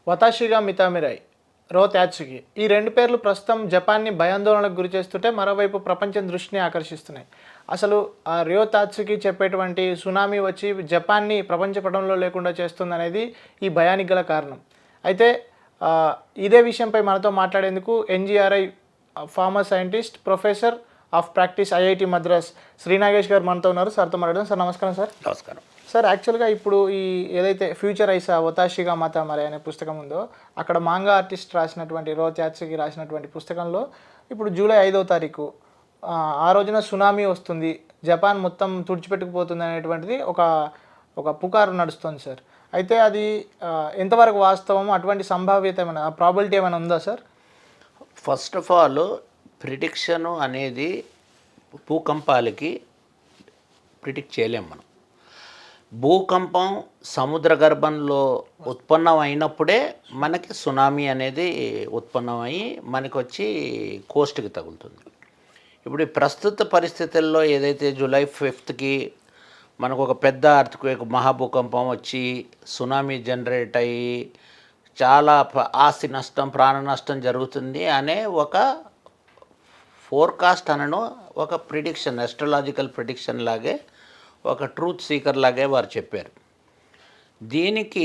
వతాషిగా మితామిరాయ్, రో త్యాత్సుకి ఈ రెండు పేర్లు ప్రస్తుతం జపాన్ని భయాందోళనకు గురి చేస్తుంటే మరోవైపు ప్రపంచం దృష్టిని ఆకర్షిస్తున్నాయి. అసలు ఆ రియో తాత్సుకి చెప్పేటువంటి సునామీ వచ్చి జపాన్ని ప్రపంచ పటంలో లేకుండా చేస్తుందనేది ఈ భయానికి గల కారణం. అయితే ఇదే విషయంపై మనతో మాట్లాడేందుకు NGRI farmer scientist, professor of practice IIT Madras Srinagesh గారు మనతో ఉన్నారు. సార్తో మాట్లాడదాం. సార్ నమస్కారం. సార్ నమస్కారం సార్. యాక్చువల్గా ఇప్పుడు ఈ ఏదైతే ఫ్యూచర్ ఐసా వతాషిగా మతామరే అనే పుస్తకం ఉందో అక్కడ మాంగా ఆర్టిస్ట్ రాసినటువంటి రో త్యాత్సుకి రాసినటువంటి పుస్తకంలో ఇప్పుడు జూలై 5వ తారీఖు ఆ రోజున సునామీ వస్తుంది, జపాన్ మొత్తం తుడిచిపెట్టుకుపోతుంది అనేటువంటిది ఒక పుకారు నడుస్తుంది సార్. అయితే అది ఎంతవరకు వాస్తవం, అటువంటి సంభావ్యత ఏమైనా ప్రాబిలిటీ ఏమైనా ఉందా sir? First of all prediction అనేది భూకంపాలకి ప్రిడిక్ట్ చేయలేం మనం. భూకంపం సముద్ర గర్భంలో ఉత్పన్నం అయినప్పుడే మనకి సునామీ అనేది ఉత్పన్నమయ్యి మనకు వచ్చి కోస్ట్కి తగులుతుంది. ఇప్పుడు ఈ ప్రస్తుత పరిస్థితుల్లో ఏదైతే జూలై 5కి మనకు ఒక పెద్ద అర్త్క్వేక్ మహాభూకంపం వచ్చి సునామీ జనరేట్ అయ్యి చాలా ఆస్తి నష్టం, ప్రాణ నష్టం జరుగుతుంది అనే ఒక ఫోర్కాస్ట్ అనను, ఒక ప్రిడిక్షన్, ఎస్ట్రాలజికల్ ప్రిడిక్షన్ లాగే, ఒక ట్రూత్ సీకర్ లాగే వారు చెప్పారు. దీనికి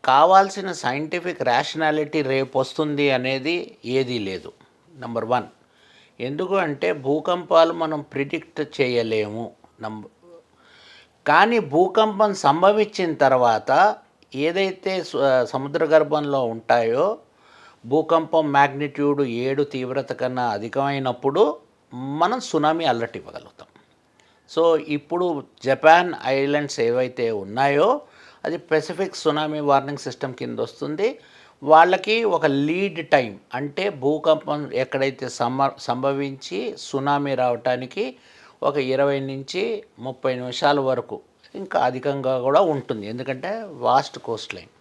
కావాల్సిన సైంటిఫిక్ రేషనాలిటీ రేపు వస్తుంది అనేది ఏదీ లేదు. నెంబర్ 1, ఎందుకు అంటే భూకంపాలు మనం ప్రిడిక్ట్ చేయలేము. కానీ భూకంపం సంభవించిన తర్వాత ఏదైతే సముద్ర గర్భంలో ఉంటాయో భూకంపం మ్యాగ్నిట్యూడ్ 7 తీవ్రత కన్నా అధికమైనప్పుడు మనం సునామీ అలర్ట్ ఇవ్వగలుగుతాం. సో ఇప్పుడు జపాన్ ఐలాండ్స్ ఏవైతే ఉన్నాయో అది పెసిఫిక్ సునామీ వార్నింగ్ సిస్టమ్ కింద వస్తుంది. వాళ్ళకి ఒక లీడ్ టైం, అంటే భూకంపం ఎక్కడైతే సంభవించి సునామీ రావటానికి ఒక 20 నుంచి 30 నిమిషాల వరకు, ఇంకా అధికంగా కూడా ఉంటుంది, ఎందుకంటే vast coastline.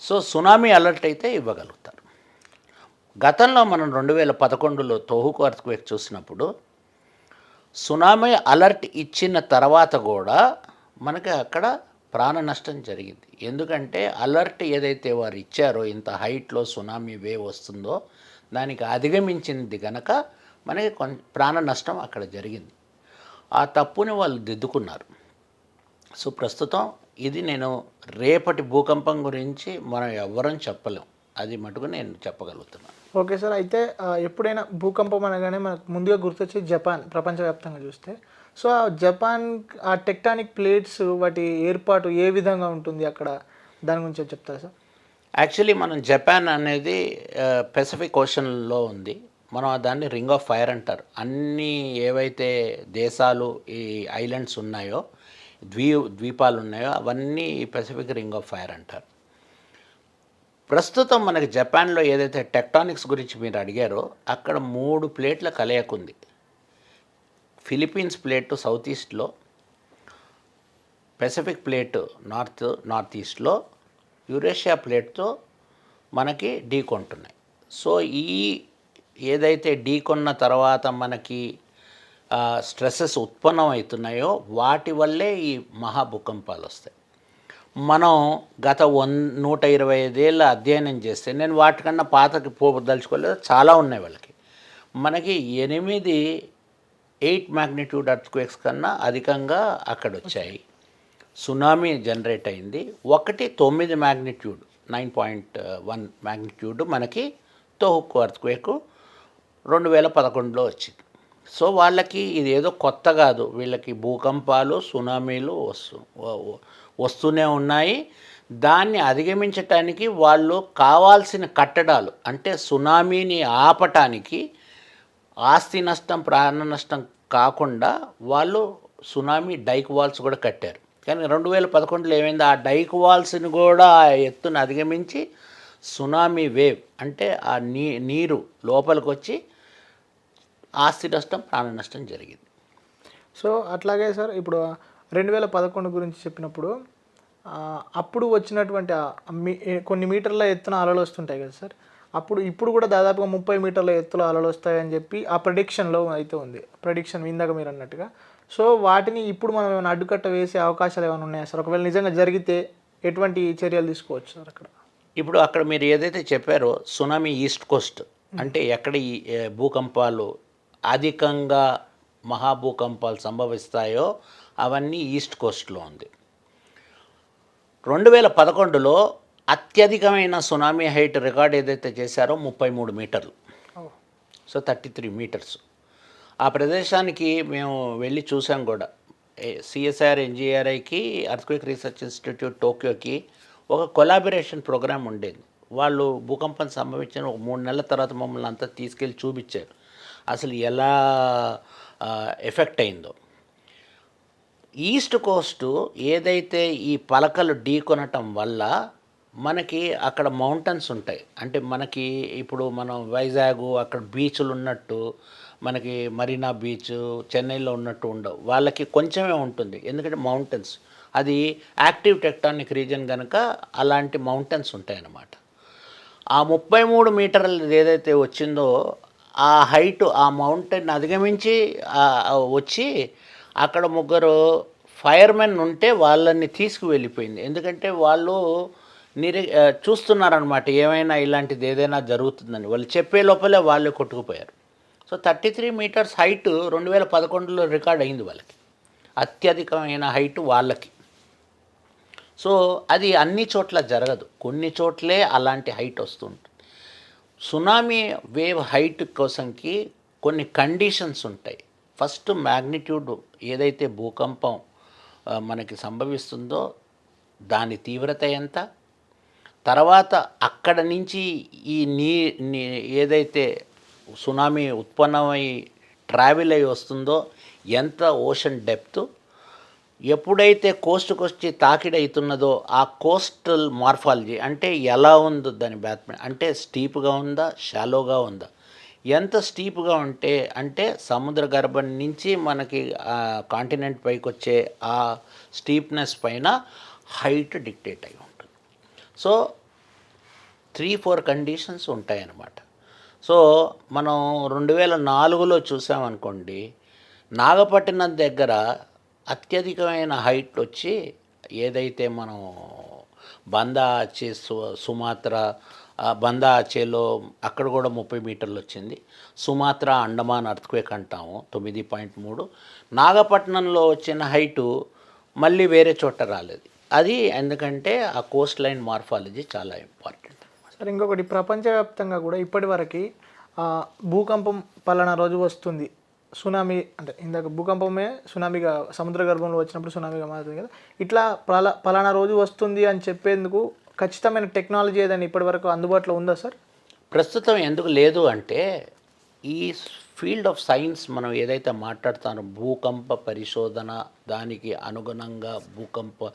So tsunami alert అయితే ఇవ్వగలుగుతారు. గతంలో మనం 2011లో తోహుకు ఎర్త్క్వేక్ చూసినప్పుడు సునామీ అలర్ట్ ఇచ్చిన తర్వాత కూడా మనకి అక్కడ ప్రాణ నష్టం జరిగింది. ఎందుకంటే అలర్ట్ ఏదైతే వారు ఇచ్చారో, ఇంత హైట్లో సునామీ వేవ్ వస్తుందో దానికి అధిగమించింది కనుక మనకి ప్రాణ నష్టం అక్కడ జరిగింది. ఆ తప్పుని వాళ్ళు దిద్దుకున్నారు. సో ప్రస్తుతం ఇది నేను రేపటి భూకంపం గురించి మనం ఎవ్వరం చెప్పలేం, అది మటుకు నేను చెప్పగలుగుతున్నాను. Okay sir. అయితే ఎప్పుడైనా భూకంపం అనగానే మనకు ముందుగా గుర్తొచ్చి జపాన్, ప్రపంచవ్యాప్తంగా చూస్తే. సో ఆ జపాన్ ఆ టెక్టానిక్ ప్లేట్స్ వాటి ఏర్పాటు ఏ విధంగా ఉంటుంది అక్కడ, దాని గురించి చెప్తారా సార్? యాక్చువల్లీ మనం జపాన్ అనేది పెసిఫిక్ ఓషన్లో ఉంది. మనం దాన్ని రింగ్ ఆఫ్ ఫైర్ అంటారు. అన్నీ ఏవైతే దేశాలు ఈ ఐలాండ్స్ ఉన్నాయో, ద్వీపాలు ఉన్నాయో అవన్నీ పెసిఫిక్ రింగ్ ఆఫ్ ఫైర్ అంటారు. ప్రస్తుతం మనకి జపాన్లో ఏదైతే టెక్టానిక్స్ గురించి మీరు అడిగారో అక్కడ 3 ప్లేట్ల కలయిక ఉంది. ఫిలిప్పీన్స్ ప్లేటు సౌత్ ఈస్ట్లో, పెసిఫిక్ ప్లేటు నార్త్ ఈస్ట్లో, యురేషియా ప్లేట్తో మనకి ఢీకొంటున్నాయి. సో ఈ ఏదైతే ఢీకొన్న తర్వాత మనకి స్ట్రెస్సెస్ ఉత్పన్నం అవుతున్నాయో వాటి వల్లే ఈ మహాభూకంపాలు వస్తాయి. మనం గత 125 ఏళ్ళ అధ్యయనం చేస్తే, నేను వాటికన్నా పాతకి పోదలుచుకోలేదు, చాలా ఉన్నాయి వాళ్ళకి. మనకి 8 మ్యాగ్నిట్యూడ్ ఎర్త్క్వేక్స్ కన్నా అధికంగా అక్కడ వచ్చాయి. సునామీ జనరేట్ అయింది. 9 మ్యాగ్నిట్యూడ్ 9.1 మ్యాగ్నిట్యూడ్ మనకి తోహుకు ఎర్త్క్వేక్ 2011లో వచ్చింది. సో వాళ్ళకి ఇది ఏదో కొత్త కాదు, వీళ్ళకి భూకంపాలు, సునామీలు వస్తూనే ఉన్నాయి. దాన్ని అధిగమించటానికి వాళ్ళు కావాల్సిన కట్టడాలు, అంటే సునామీని ఆపటానికి ఆస్తి నష్టం, ప్రాణ నష్టం కాకుండా వాళ్ళు సునామీ డైక్ వాల్స్ కూడా కట్టారు. కానీ 2011లో ఏమైంది, ఆ డైక్ వాల్స్ని కూడా ఆ ఎత్తును అధిగమించి సునామీ వేవ్, అంటే ఆ నీరు లోపలికి వచ్చి ఆస్తి నష్టం, ప్రాణ నష్టం జరిగింది. సో అట్లాగే సార్, ఇప్పుడు 2011 గురించి చెప్పినప్పుడు అప్పుడు వచ్చినటువంటి కొన్ని మీటర్ల ఎత్తున అలలు వస్తుంటాయి కదా సార్. ఇప్పుడు కూడా దాదాపుగా 30 మీటర్ల ఎత్తులో అలలు వస్తాయని చెప్పి ఆ ప్రెడిక్షన్లో అయితే ఉంది. ప్రెడిక్షన్ ఇందాక మీరు అన్నట్టుగా. సో వాటిని ఇప్పుడు మనం ఏమైనా అడ్డుకట్ట వేసే అవకాశాలు ఏమైనా ఉన్నాయా సార్? ఒకవేళ నిజంగా జరిగితే ఎటువంటి చర్యలు తీసుకోవచ్చు సార్ అక్కడ? ఇప్పుడు అక్కడ మీరు ఏదైతే చెప్పారో సునామీ ఈస్ట్ కోస్ట్ అంటే ఎక్కడ ఈ భూకంపాలు అధికంగా మహాభూకంపాలు సంభవిస్తాయో అవన్నీ ఈస్ట్ కోస్ట్లో ఉంది. 2011లో అత్యధికమైన సునామీ హైట్ రికార్డ్ ఏదైతే చేశారో 33 మీటర్లు, సో 33 మీటర్స్. ఆ ప్రదేశానికి మేము వెళ్ళి చూసాం కూడా. సిఎస్ఆర్ ఎన్జిఆర్ఐకి అర్త్క్వేక్ రీసెర్చ్ ఇన్స్టిట్యూట్ టోక్యోకి ఒక కొలాబరేషన్ ప్రోగ్రామ్ ఉండేది. వాళ్ళు భూకంపం సంభవించిన ఒక 3 నెలల తర్వాత మమ్మల్ని అంతా తీసుకెళ్ళి చూపించారు అసలు ఎలా ఎఫెక్ట్ అయిందో. ఈస్ట్ కోస్ట్ ఏదైతే ఈ పలకలు ఢీకొనటం వల్ల మనకి అక్కడ మౌంటైన్స్ ఉంటాయి. అంటే మనకి ఇప్పుడు మనం వైజాగ్ అక్కడ బీచ్లు ఉన్నట్టు మనకి మరీనా బీచ్ చెన్నైలో ఉన్నట్టు ఉండవు. వాళ్ళకి కొంచెమే ఉంటుంది, ఎందుకంటే మౌంటైన్స్, అది యాక్టివ్ టెక్టానిక్ రీజన్ కనుక అలాంటి మౌంటైన్స్ ఉంటాయన్నమాట. ఆ 33 మీటర్లు ఏదైతే వచ్చిందో ఆ హైట్ ఆ మౌంటైన్ అధిగమించి వచ్చి అక్కడ ముగ్గురు ఫైర్మెన్ ఉంటే వాళ్ళని తీసుకువెళ్ళిపోయింది. ఎందుకంటే వాళ్ళు చూస్తున్నారనమాట ఏమైనా ఇలాంటిది ఏదైనా జరుగుతుందని. వాళ్ళు చెప్పే లోపలే వాళ్ళే కొట్టుకుపోయారు. సో 33 మీటర్స్ హైట్ 2011లో రికార్డ్ అయింది వాళ్ళకి, అత్యధికమైన హైట్ వాళ్ళకి. సో అది అన్ని చోట్ల జరగదు, కొన్ని చోట్లే అలాంటి హైట్ వస్తుంటుంది. సునామీ వేవ్ హైట్ కోసంకి కొన్ని కండిషన్స్ ఉంటాయి. ఫస్ట్ మ్యాగ్నిట్యూడ్ ఏదైతే భూకంపం మనకి సంభవిస్తుందో దాని తీవ్రత ఎంత, తర్వాత అక్కడ నుంచి ఈ ఏదైతే సునామీ ఉత్పన్నమై ట్రావెల్ అయి వస్తుందో ఎంత ఓషన్ డెప్త్, ఎప్పుడైతే కోస్ట్కి వచ్చి తాకిడవుతున్నదో ఆ కోస్టల్ మార్ఫాలజీ అంటే ఎలా ఉందో దాని బ్యాట్మెంట్, అంటే స్టీప్గా ఉందా షాలోగా ఉందా. ఎంత స్టీప్గా ఉంటే అంటే సముద్ర గర్భం నుంచి మనకి కాంటినెంట్ పైకి వచ్చే ఆ స్టీప్నెస్ పైన హైట్ డిక్టేట్ అయి ఉంటుంది. సో 3-4 కండిషన్స్ ఉంటాయన్నమాట. సో మనం 2004లో చూసామనుకోండి, నాగపట్టినం దగ్గర అత్యధికమైన హైట్ వచ్చి ఏదైతే మనం బందా ఆచే సుమాత్రా బందా ఆచేలో అక్కడ కూడా 30 మీటర్లు వచ్చింది. సుమాత్రా అండమాన్ అర్త్క్వేక్ అంటాము 9.3. నాగపట్నంలో వచ్చిన హైటు మళ్ళీ వేరే చోట రాలేదు. అది ఎందుకంటే ఆ కోస్ట్ లైన్ మార్ఫాలజీ చాలా ఇంపార్టెంట్. సరే, ఇంకొకటి, ప్రపంచవ్యాప్తంగా కూడా ఇప్పటివరకు భూకంపం పలానా రోజు వస్తుంది, సునామీ అంటే ఇందాక భూకంపమే సునామీగా సముద్ర గర్భంలో వచ్చినప్పుడు సునామీగా మారుతుంది కదా, ఇట్లా పలానా రోజు వస్తుంది అని చెప్పేందుకు ఖచ్చితమైన టెక్నాలజీ ఏదైనా ఇప్పటివరకు అందుబాటులో ఉందా సార్? ప్రస్తుతం ఎందుకు లేదు అంటే ఈ ఫీల్డ్ ఆఫ్ సైన్స్ మనం ఏదైతే మాట్లాడుతానో భూకంప పరిశోధన, దానికి అనుగుణంగా భూకంప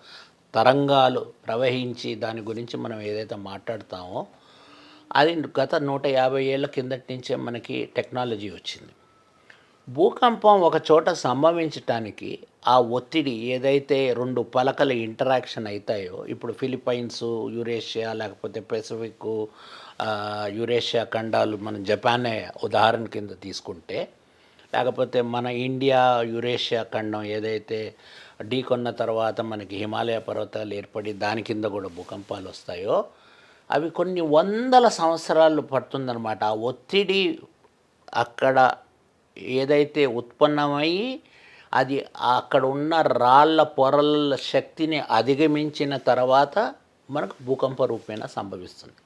తరంగాలు ప్రవహించి దాని గురించి మనం ఏదైతే మాట్లాడతామో అది గత 150 ఏళ్ళ కిందటి నుంచే మనకి టెక్నాలజీ వచ్చింది. భూకంపం ఒక చోట సంభవించటానికి ఆ ఒత్తిడి ఏదైతే 2 పలకల ఇంటరాక్షన్ అవుతాయో, ఇప్పుడు ఫిలిప్పైన్స్, యురేషియా లేకపోతే పెసిఫిక్, యురేషియా ఖండాలు, మనం జపానే ఉదాహరణ కింద తీసుకుంటే, లేకపోతే మన ఇండియా యురేషియా ఖండం ఏదైతే ఢీకొన్న తర్వాత మనకి హిమాలయ పర్వతాలు ఏర్పడి దాని కింద కూడా భూకంపాలు వస్తాయో అవి కొన్ని వందల సంవత్సరాలు పడుతుందన్నమాట. ఆ ఒత్తిడి అక్కడ ఏదైతే ఉత్పన్నమయ్యి అది అక్కడ ఉన్న రాళ్ళ పొరల శక్తిని అధిగమించిన తర్వాత మనకు భూకంప రూపేణ సంభవిస్తుంది.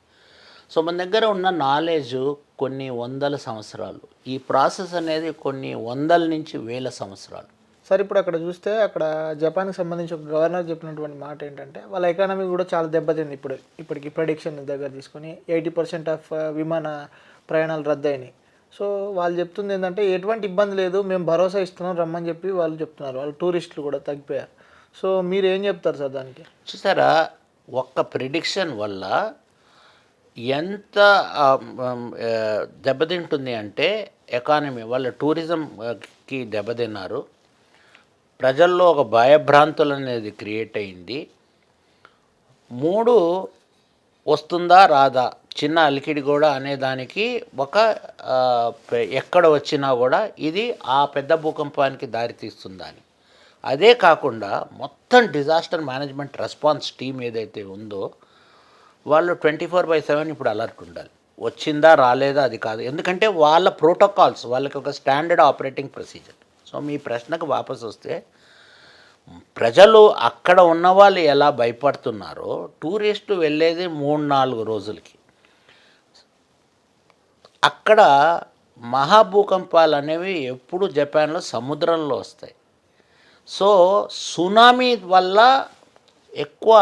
సో మన దగ్గర ఉన్న నాలెడ్జ్ కొన్ని వందల సంవత్సరాలు, ఈ ప్రాసెస్ అనేది కొన్ని వందల నుంచి వేల సంవత్సరాలు. సార్, ఇప్పుడు అక్కడ చూస్తే అక్కడ జపాన్కి సంబంధించి ఒక గవర్నర్ చెప్పినటువంటి మాట ఏంటంటే వాళ్ళ ఎకానమీ కూడా చాలా దెబ్బతింది. ఇప్పటికి ప్రెడిక్షన్ దగ్గర తీసుకొని 80% ఆఫ్ విమాన ప్రయాణాలు రద్దయినాయి. సో వాళ్ళు చెప్తుంది ఏంటంటే ఎటువంటి ఇబ్బంది లేదు, మేము భరోసా ఇస్తున్నాం రమ్మని చెప్పి వాళ్ళు చెప్తున్నారు. వాళ్ళు టూరిస్టులు కూడా తగ్గిపోయారు. సో మీరు ఏం చెప్తారు సార్ దానికి? చూసారా, ఒక్క ప్రిడిక్షన్ వల్ల ఎంత దెబ్బతింటుంది అంటే ఎకానమీ, వాళ్ళ టూరిజంకి దెబ్బతిన్నారు, ప్రజల్లో ఒక భయభ్రాంతులు అనేది క్రియేట్ అయింది. 3 వస్తుందా రాదా, చిన్న అలికిడి కూడా అనేదానికి ఒక ఎక్కడ వచ్చినా కూడా ఇది ఆ పెద్ద భూకంపానికి దారితీస్తుందని. అదే కాకుండా మొత్తం డిజాస్టర్ మేనేజ్మెంట్ రెస్పాన్స్ టీమ్ ఏదైతే ఉందో వాళ్ళు 24/7 ఇప్పుడు అలర్ట్ ఉండాలి. వచ్చిందా రాలేదా అది కాదు, ఎందుకంటే వాళ్ళ ప్రోటోకాల్స్, వాళ్ళకి ఒక స్టాండర్డ్ ఆపరేటింగ్ ప్రొసీజర్. సో మీ ప్రశ్నకు వాపసు వస్తే, ప్రజలు అక్కడ ఉన్నవాళ్ళు ఎలా భయపడుతున్నారో, టూరిస్టు వెళ్ళేది 3-4 రోజులకి. అక్కడ మహాభూకంపాలు అనేవి ఎప్పుడు జపాన్లో సముద్రంలో వస్తాయి. సో సునామీ వల్ల ఎక్కువ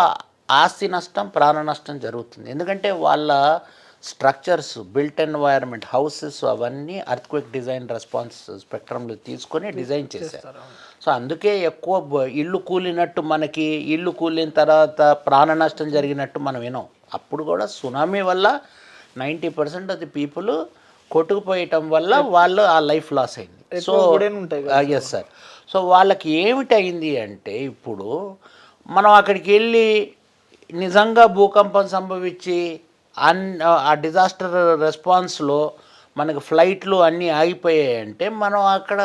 ఆస్తి నష్టం, ప్రాణ నష్టం జరుగుతుంది. ఎందుకంటే వాళ్ళ స్ట్రక్చర్స్, బిల్ట్ ఎన్వైరన్మెంట్, హౌసెస్ అవన్నీ అర్త్క్వేక్ డిజైన్ రెస్పాన్స్ స్పెక్ట్రమ్లో తీసుకొని డిజైన్ చేశారు. సో అందుకే ఎక్కువ ఇల్లు కూలినట్టు, మనకి ఇల్లు కూలిన తర్వాత ప్రాణ నష్టం జరిగినట్టు మనం వినాం. అప్పుడు కూడా సునామీ వల్ల 90% ఆఫ్ ది పీపుల్ కొట్టుకుపోయటం వల్ల వాళ్ళు ఆ లైఫ్ లాస్ అయింది. So yes sir. సో వాళ్ళకి ఏమిటయింది అంటే, ఇప్పుడు మనం అక్కడికి వెళ్ళి నిజంగా భూకంపం సంభవించి ఆ డిజాస్టర్ రెస్పాన్స్లో మనకి ఫ్లైట్లు అన్నీ ఆగిపోయాయంటే మనం అక్కడ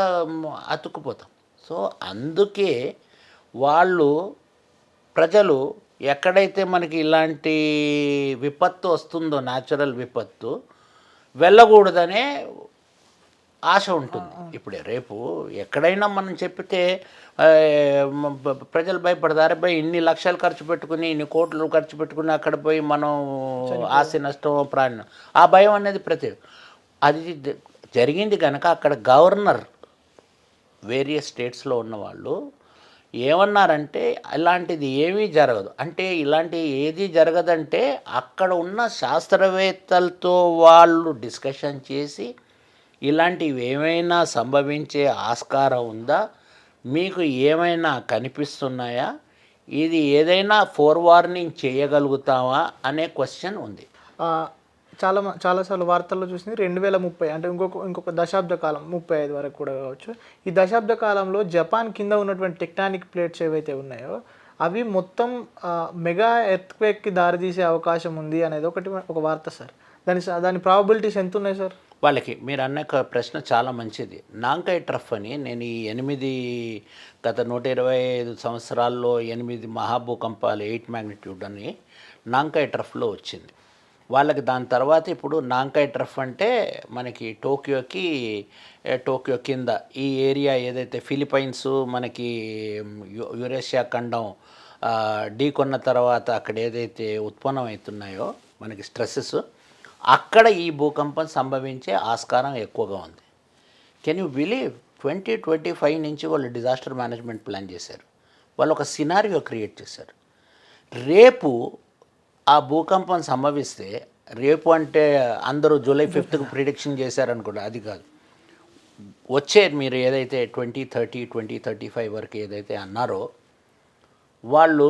అతుక్కుపోతాం. సో అందుకే వాళ్ళు, ప్రజలు ఎక్కడైతే మనకి ఇలాంటి విపత్తు వస్తుందో, న్యాచురల్ విపత్తు, వెళ్ళకూడదనే ఆశ ఉంటుంది. ఇప్పుడే రేపు ఎక్కడైనా మనం చెప్పితే ప్రజలు భయపడతారు. అబ్బాయి ఇన్ని లక్షలు ఖర్చు పెట్టుకుని, ఇన్ని కోట్లు ఖర్చు పెట్టుకుని అక్కడ పోయి మనం ఆస్తి నష్టం, ప్రాణం, ఆ భయం అనేది అది జరిగింది కనుక అక్కడ గవర్నర్, వేరియస్ స్టేట్స్లో ఉన్నవాళ్ళు ఏమన్నారంటే ఇలాంటిది ఏమీ జరగదు. అంటే ఇలాంటి ఏది జరగదంటే అక్కడ ఉన్న శాస్త్రవేత్తలతో వాళ్ళు డిస్కషన్ చేసి ఇలాంటివి ఏమైనా సంభవించే ఆస్కారం ఉందా, మీకు ఏమైనా కనిపిస్తున్నాయా, ఇది ఏదైనా వార్నింగ్ చేయగలుగుతావా అనే క్వశ్చన్ ఉంది. చాలాసార్లు వార్తల్లో చూసింది 2030, అంటే ఇంకొక దశాబ్ద కాలం, 35 వరకు కూడా కావచ్చు. ఈ దశాబ్ద కాలంలో జపాన్ కింద ఉన్నటువంటి టెక్టానిక్ ప్లేట్స్ ఏవైతే ఉన్నాయో అవి మొత్తం మెగా ఎర్త్క్వేక్కి దారితీసే అవకాశం ఉంది అనేది ఒక వార్త సార్. దాని ప్రాబబిలిటీస్ ఎంత ఉన్నాయి సార్? వాళ్ళకి మీరు అన్న ప్రశ్న చాలా మంచిది. నాంకాయ్ ట్రఫ్ అని, నేను ఈ గత 125 సంవత్సరాల్లో 8 మహాభూకంపాలు 8 మ్యాగ్నిట్యూడ్ అని నాంకాయ్ ట్రఫ్లో వచ్చింది వాళ్ళకి. దాని తర్వాత ఇప్పుడు నాంకాయ్ ట్రఫ్ అంటే మనకి టోక్యో కింద ఈ ఏరియా ఏదైతే ఫిలిప్పైన్స్, మనకి యురేషియా ఖండం ఢీకొన్న తర్వాత అక్కడ ఏదైతే ఉత్పన్నం అవుతున్నాయో మనకి స్ట్రెస్సెస్, అక్కడ ఈ భూకంపం సంభవించే ఆస్కారం ఎక్కువగా ఉంది. కెన్ యూ బిలీవ్ 2025 నుంచి వాళ్ళు డిజాస్టర్ మేనేజ్మెంట్ ప్లాన్ చేశారు. వాళ్ళు ఒక సినారియో క్రియేట్ చేశారు. రేపు ఆ భూకంపం సంభవిస్తే, రేపు అంటే అందరూ జూలై 5th ప్రిడిక్షన్ చేశారనుకోండి, అది కాదు, వచ్చే మీరు ఏదైతే 2030, 2035 వరకు ఏదైతే అన్నారో, వాళ్ళు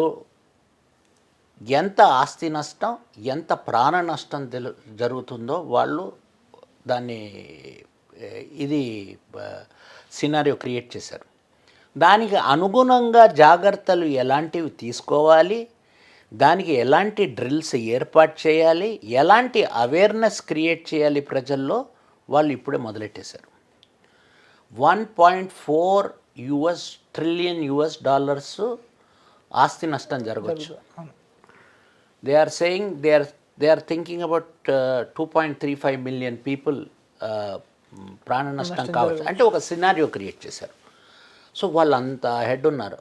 ఎంత ఆస్తి నష్టం, ఎంత ప్రాణ నష్టం జరుగుతుందో వాళ్ళు దాన్ని సినారియో క్రియేట్ చేశారు. దానికి అనుగుణంగా జాగ్రత్తలు ఎలాంటివి తీసుకోవాలి, దానికి ఎలాంటి డ్రిల్స్ ఏర్పాటు చేయాలి, ఎలాంటి అవేర్నెస్ క్రియేట్ చేయాలి ప్రజల్లో, వాళ్ళు ఇప్పుడే మొదలెట్టేశారు. $1.4 ట్రిలియన్ ఆస్తి నష్టం జరగవచ్చు. They are saying they are thinking about 2.35 million people ప్రాణ నష్టం కావచ్చు. అంటే ఒక సినారియో క్రియేట్ చేశారు. సో వాళ్ళంతా హెడ్ ఉన్నారు.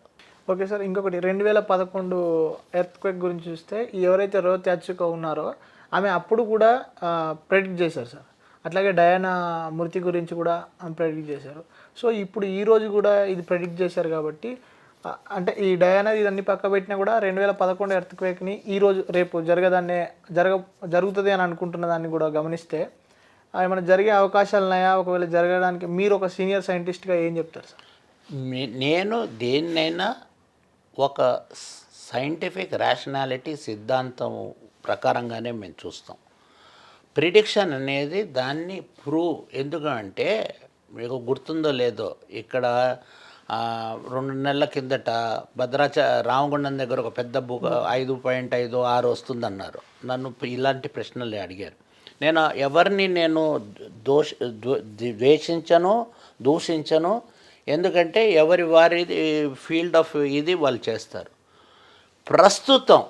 ఓకే సార్, ఇంకొకటి 2011 ఎర్త్క్వేక్ గురించి చూస్తే ఎవరైతే రో త్యాచుకో ఉన్నారో ఆమె అప్పుడు కూడా ప్రెడిక్ట్ చేశారు సార్. అట్లాగే డయానా మృతి గురించి కూడా ప్రెడిక్ట్ చేశారు. సో ఇప్పుడు ఈరోజు కూడా ఇది ప్రెడిక్ట్ చేశారు కాబట్టి, అంటే ఈ డయానా ఇదన్నీ పక్క పెట్టినా కూడా 2011 ఎర్త్క్వేక్ని ఈరోజు రేపు జరుగుతుంది అని అనుకుంటున్న దాన్ని కూడా గమనిస్తే ఏమైనా జరిగే అవకాశాలు ఉన్నాయా? ఒకవేళ జరగడానికి మీరు ఒక సీనియర్ సైంటిస్ట్గా ఏం చెప్తారు సార్? నేను దేన్నైనా ఒక సైంటిఫిక్ రేషనాలిటీ సిద్ధాంతం ప్రకారంగానే మేము చూస్తాం. ప్రిడిక్షన్ అనేది దాన్ని ఎందుకంటే మీకు గుర్తుందో లేదో, ఇక్కడ 2 నెలల కిందట రామగుండం దగ్గర ఒక పెద్ద 5.56 వస్తుందన్నారు. నన్ను ఇలాంటి ప్రశ్నలు అడిగారు. నేను ఎవరిని దూషించను, ఎందుకంటే ఎవరి వారి ఫీల్డ్ ఆఫ్ ఇది వాళ్ళు చేస్తారు. ప్రస్తుతం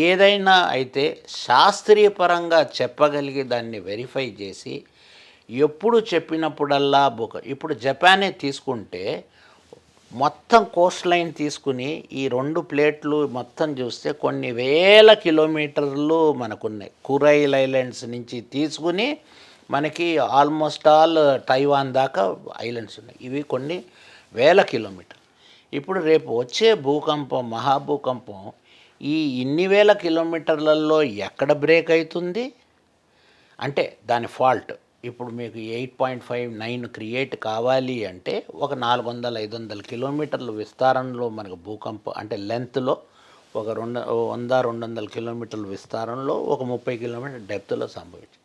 ఏదైనా అయితే శాస్త్రీయపరంగా చెప్పగలిగి దాన్ని వెరిఫై చేసి ఎప్పుడు చెప్పినప్పుడల్లా ఇప్పుడు జపానే తీసుకుంటే మొత్తం కోస్ట్ లైన్ తీసుకుని ఈ 2 ప్లేట్లు మొత్తం చూస్తే కొన్ని వేల కిలోమీటర్లు మనకున్నాయి. కురైల్ ఐలాండ్స్ నుంచి తీసుకుని మనకి ఆల్మోస్ట్ ఆల్ తైవాన్ దాకా ఐలాండ్స్ ఉన్నాయి. ఇవి కొన్ని వేల కిలోమీటర్లు. ఇప్పుడు రేపు వచ్చే భూకంపం, మహాభూకంపం ఈ ఇన్ని వేల కిలోమీటర్లలో ఎక్కడ బ్రేక్ అవుతుంది అంటే దాని ఫాల్ట్. ఇప్పుడు మీకు 8.59 క్రియేట్ కావాలి అంటే ఒక 400-500 కిలోమీటర్ల విస్తారంలో మనకు భూకంపం అంటే లెంత్లో ఒక 100-200 కిలోమీటర్ల విస్తారంలో ఒక 30 కిలోమీటర్ డెప్త్లో సంభవించదు.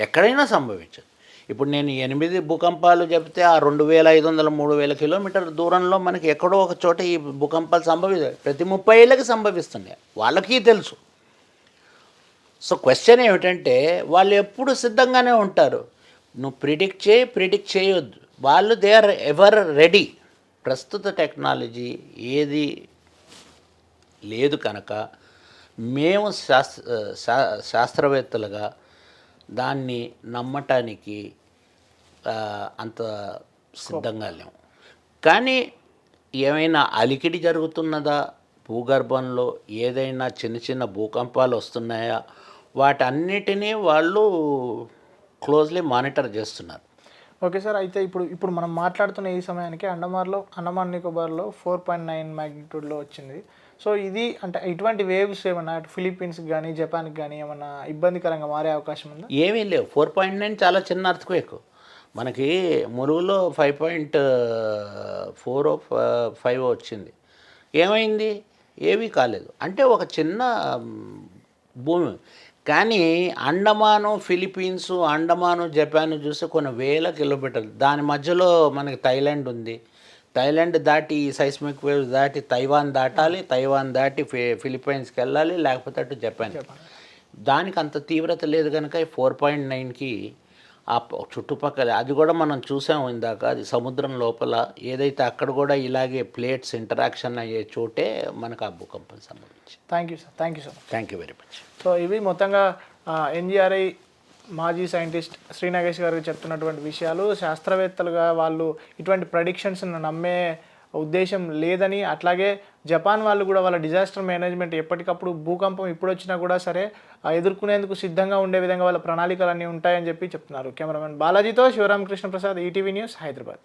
ఎక్కడైనా సంభవించదు. ఇప్పుడు నేను 8 భూకంపాలు చెప్తే ఆ 2500-3000 కిలోమీటర్ల దూరంలో మనకి ఎక్కడో ఒక చోట ఈ భూకంపాలు సంభవిస్తాయి. ప్రతి 30 ఏళ్ళకి సంభవిస్తున్నాయి, వాళ్ళకి తెలుసు. సో క్వశ్చన్ ఏమిటంటే వాళ్ళు ఎప్పుడు సిద్ధంగానే ఉంటారు. నువ్వు ప్రిడిక్ట్ చేయొద్దు. వాళ్ళు దే ఆర్ ఎవర్ రెడీ. ప్రస్తుత టెక్నాలజీ ఏది లేదు కనుక మేము శాస్త్రవేత్తలుగా దాన్ని నమ్మటానికి అంత సిద్ధంగా లేము. కానీ ఏమైనా అలికిడి జరుగుతున్నదా, భూగర్భంలో ఏదైనా చిన్న చిన్న భూకంపాలు వస్తున్నాయా, వాటన్నిటినీ వాళ్ళు క్లోజ్లీ మానిటర్ చేస్తున్నారు. ఓకే సార్, అయితే ఇప్పుడు మనం మాట్లాడుతున్న ఈ సమయానికి అండమాన్ నికోబార్లో 4.9 మ్యాగ్నిట్యూడ్లో వచ్చింది. సో ఇది అంటే ఇటువంటి వేవ్స్ ఏమన్నా అటు ఫిలిప్పీన్స్కి కానీ జపాన్కి కానీ ఏమన్నా ఇబ్బందికరంగా మారే అవకాశం ఉందా? ఏమీ లేవు. 4.9 చాలా చిన్న అర్త్క్వేక్. మనకి మురుగులో 5.4-5 వచ్చింది. ఏమైంది? ఏమీ కాలేదు. అంటే ఒక చిన్న భూమి. కానీ అండమాను ఫిలిప్పీన్స్, అండమాను జపాన్ చూస్తే కొన్ని వేల కిలోమీటర్లు. దాని మధ్యలో మనకి థైలాండ్ ఉంది. థైలాండ్ దాటి సైస్మిక్ వేవ్స్ దాటి తైవాన్ దాటాలి, తైవాన్ దాటి ఫిలిప్పైన్స్కి వెళ్ళాలి, లేకపోతే అటు జపాన్. దానికి అంత తీవ్రత లేదు కనుక 4.9కి ఆ చుట్టుపక్కల అది కూడా మనం చూసాము ఇందాక. అది సముద్రం లోపల ఏదైతే అక్కడ కూడా ఇలాగే ప్లేట్స్ ఇంటరాక్షన్ అయ్యే చోటే మనకు ఆ భూకంపం సంభవించింది. Thank you sir. Thank you very much. So ఇవి మొత్తంగా ఎన్జిఆర్ఐ మాజీ సైంటిస్ట్ శ్రీ నాగేష్ గారు చెప్తున్నటువంటి విషయాలు. శాస్త్రవేత్తలుగా వాళ్ళు ఇటువంటి ప్రెడిక్షన్స్ను నమ్మే ఉద్దేశం లేదని, అట్లాగే జపాన్ వాళ్ళు కూడా వాళ్ళ డిజాస్టర్ మేనేజ్మెంట్ ఎప్పటికప్పుడు భూకంపం ఇప్పుడు వచ్చినా కూడా సరే ఎదుర్కొనేందుకు సిద్ధంగా ఉండే విధంగా వాళ్ళ ప్రణాళికలన్నీ ఉంటాయని చెప్పి చెప్తున్నారు. కెమెరామెన్ బాలాజీతో శివరామకృష్ణ ప్రసాద్, ఈటీవీ న్యూస్, హైదరాబాద్.